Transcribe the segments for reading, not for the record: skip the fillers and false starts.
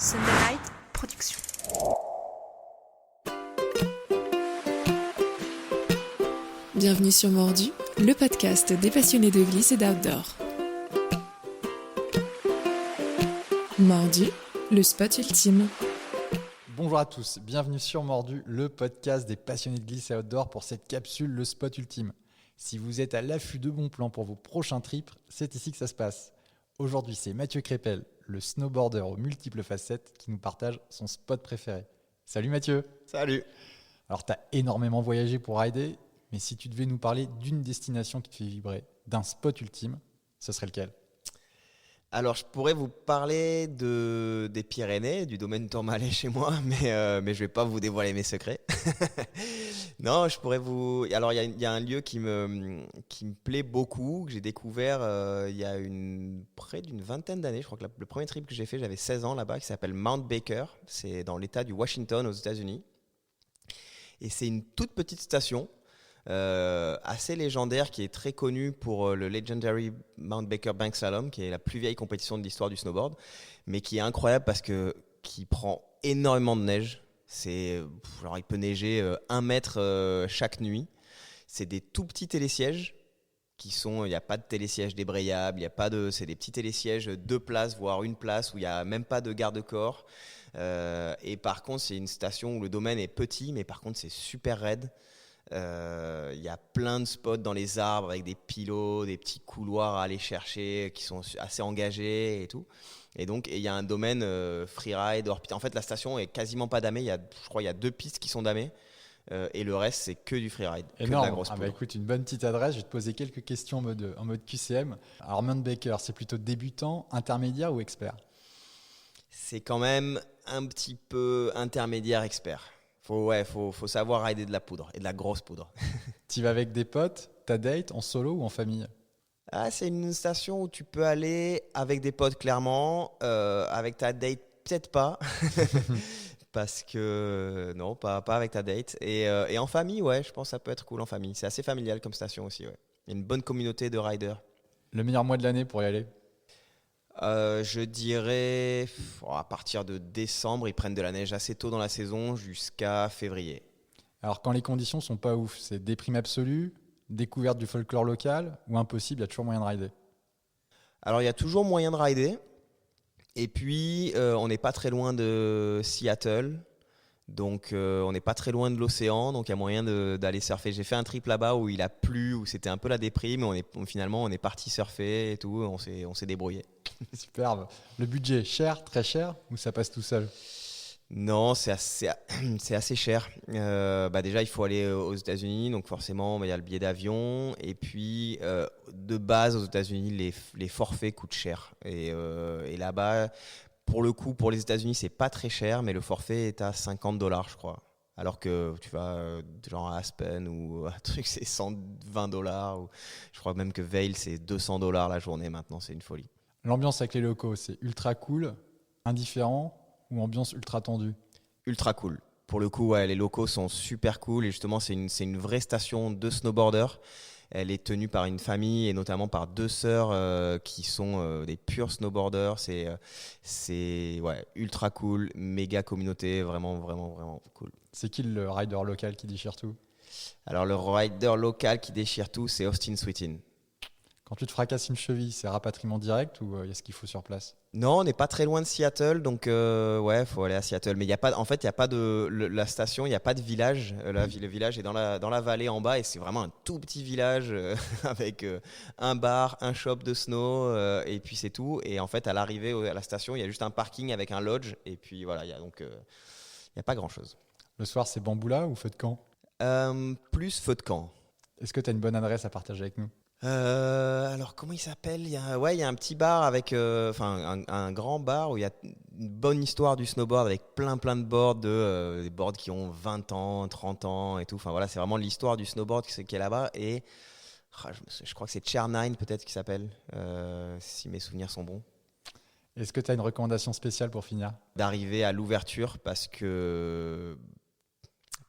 Sunday Night Production. Bienvenue sur Mordu, le podcast des passionnés de glisse et d'outdoor. Mordu, le spot ultime. Bonjour à tous, bienvenue sur Mordu, le podcast des passionnés de glisse et outdoor pour cette capsule, le spot ultime. Si vous êtes à l'affût de bons plans pour vos prochains trips, c'est ici que ça se passe. Aujourd'hui, c'est Mathieu Crépel, le snowboarder aux multiples facettes, qui nous partage son spot préféré. Salut Mathieu. Salut. Alors, tu as énormément voyagé pour rider, mais si tu devais nous parler d'une destination qui te fait vibrer, d'un spot ultime, ce serait lequel ? Alors, je pourrais vous parler des Pyrénées, du domaine Tourmalet chez moi, mais je ne vais pas vous dévoiler mes secrets. Non, je pourrais vous... Alors, il y a un lieu qui me plaît beaucoup, que j'ai découvert il y a près d'une vingtaine d'années. Je crois que le premier trip que j'ai fait, j'avais 16 ans là-bas, qui s'appelle Mount Baker. C'est dans l'état du Washington, aux États-Unis. Et c'est une toute petite station assez légendaire qui est très connue pour le Legendary Mount Baker Bank Slalom, qui est la plus vieille compétition de l'histoire du snowboard, mais qui est incroyable parce qu'il prend énormément de neige. Alors il peut neiger 1 mètre chaque nuit. C'est des tout petits télésièges il n'y a pas de télésiège débrayable, c'est des petits télésièges 2 places, voire 1 place, où il n'y a même pas de garde-corps. Et par contre, c'est une station où le domaine est petit, mais par contre, c'est super raide. Il y a plein de spots dans les arbres avec des pilots, des petits couloirs à aller chercher qui sont assez engagés et tout. Et donc, il y a un domaine freeride, hors-piste. En fait, la station est quasiment pas damée. Je crois qu'il y a 2 pistes qui sont damées. Et le reste, c'est que du freeride. Énorme. Que de la grosse poudre. Écoute, une bonne petite adresse. Je vais te poser quelques questions en mode QCM. Alors, Mount Baker, c'est plutôt débutant, intermédiaire ou expert ? C'est quand même un petit peu intermédiaire expert. Faut savoir rider de la poudre et de la grosse poudre. Tu vas avec des potes, ta date, en solo ou en famille ? C'est une station où tu peux aller avec des potes, clairement. Avec ta date, peut-être pas. Parce que non, pas avec ta date. Et en famille, ouais, je pense que ça peut être cool en famille. C'est assez familial comme station aussi, ouais. Il y a une bonne communauté de riders. Le meilleur mois de l'année pour y aller ? Je dirais à partir de décembre, ils prennent de la neige assez tôt dans la saison jusqu'à février. Alors quand les conditions sont pas ouf, c'est déprime absolue, découverte du folklore local ou impossible, il y a toujours moyen de rider ? Alors il y a toujours moyen de rider. Et puis on n'est pas très loin de Seattle. Donc on n'est pas très loin de l'océan, donc il y a moyen d'aller surfer. J'ai fait un trip là-bas où il a plu, où c'était un peu la déprime, mais finalement on est parti surfer et tout, on s'est débrouillé. Superbe. Le budget, cher, très cher, ou ça passe tout seul ? Non, c'est assez cher. Déjà, il faut aller aux États-Unis, donc forcément, il y a le billet d'avion. Et puis, de base, aux États-Unis, les forfaits coûtent cher. Et là-bas, pour le coup, pour les États-Unis, c'est pas très cher, mais le forfait est à $50, je crois. Alors que tu vas genre à Aspen ou un truc, c'est $120. Ou je crois même que Vail, c'est $200 la journée maintenant, c'est une folie. L'ambiance avec les locaux, c'est ultra cool, indifférent ou ambiance ultra tendue ? Ultra cool. Pour le coup, ouais, les locaux sont super cool et justement, c'est une vraie station de snowboarders. Elle est tenue par une famille et notamment par 2 sœurs qui sont des purs snowboarders. C'est ultra cool, méga communauté, vraiment, vraiment, vraiment cool. C'est qui le rider local qui déchire tout ? Alors, le rider local qui déchire tout, c'est Austin Sweetin. Quand tu te fracasses une cheville, c'est rapatriement direct ou est-ce qu'il faut sur place ? Non, on n'est pas très loin de Seattle, donc faut aller à Seattle. Mais il y a pas de la station, il n'y a pas de village. Le village est dans la vallée en bas et c'est vraiment un tout petit village avec un bar, un shop de snow et puis c'est tout. Et en fait, à l'arrivée à la station, il y a juste un parking avec un lodge et puis voilà, il y a pas grand-chose. Le soir, c'est Bamboula ou feu de camp ? Plus feu de camp. Est-ce que tu as une bonne adresse à partager avec nous ? Alors comment il s'appelle ? Il y a un petit bar avec un grand bar où il y a une bonne histoire du snowboard avec plein de boards des boards qui ont 20 ans, 30 ans et tout. Enfin voilà, c'est vraiment l'histoire du snowboard qui est là-bas et je crois que c'est Chair 9 peut-être qui s'appelle si mes souvenirs sont bons. Est-ce que tu as une recommandation spéciale pour finir ? D'arriver à l'ouverture parce que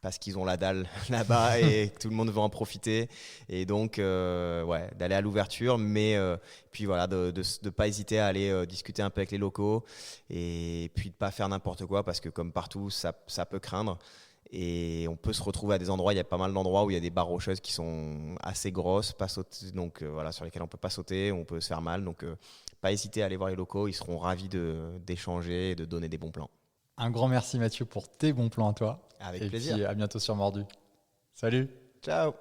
parce qu'ils ont la dalle là-bas et que tout le monde veut en profiter. Et donc, d'aller à l'ouverture, mais puis voilà, de pas hésiter à aller discuter un peu avec les locaux et puis de pas faire n'importe quoi parce que comme partout, ça peut craindre. Et on peut se retrouver à des endroits, il y a pas mal d'endroits où il y a des barres rocheuses qui sont assez grosses, pas sauter, donc sur lesquelles on peut pas sauter, on peut se faire mal. Donc pas hésiter à aller voir les locaux, ils seront ravis d'échanger et de donner des bons plans. Un grand merci Mathieu pour tes bons plans à toi. Avec Et plaisir. puis à bientôt sur Mordu. Salut. Ciao.